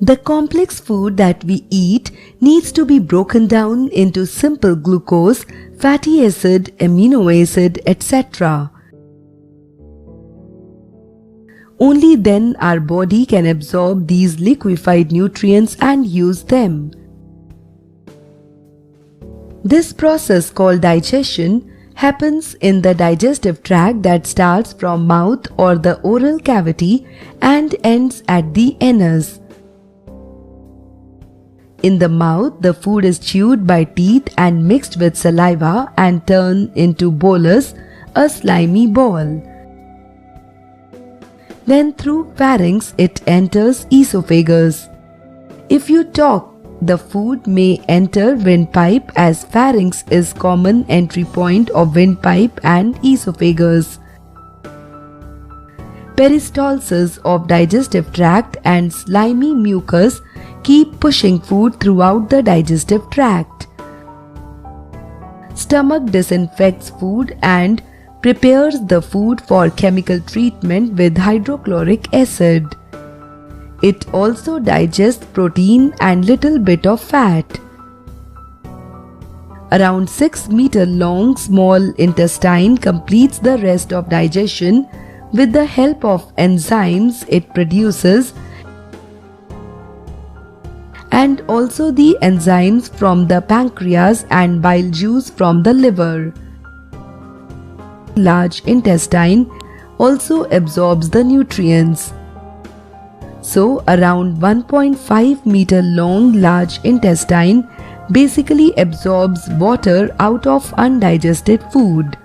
The complex food that we eat needs to be broken down into simple glucose, fatty acid, amino acid, etc. Only then our body can absorb these liquefied nutrients and use them. This process called digestion happens in the digestive tract that starts from mouth or the oral cavity and ends at the anus. In the mouth, the food is chewed by teeth and mixed with saliva and turned into bolus, a slimy ball. Then through pharynx it enters esophagus. If you talk, the food may enter windpipe as pharynx is common entry point of windpipe and esophagus. Peristalsis of digestive tract and slimy mucus keep pushing food throughout the digestive tract. Stomach disinfects food and prepares the food for chemical treatment with hydrochloric acid. It also digests protein and little bit of fat. Around 6 meter long small intestine completes the rest of digestion with the help of enzymes it produces and also the enzymes from the pancreas and bile juice from the liver. Large intestine also absorbs the nutrients. So around 1.5 meter long large intestine basically absorbs water out of undigested food.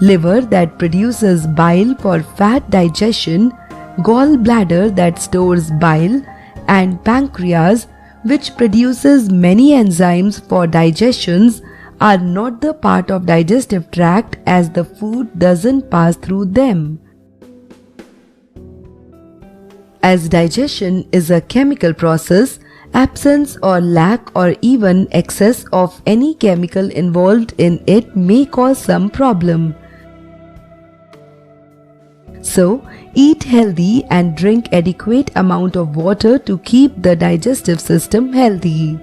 Liver that produces bile for fat digestion, gallbladder that stores bile, and pancreas which produces many enzymes for digestions are not the part of digestive tract as the food doesn't pass through them. As digestion is a chemical process, absence or lack or even excess of any chemical involved in it may cause some problem. So, eat healthy and drink adequate amount of water to keep the digestive system healthy.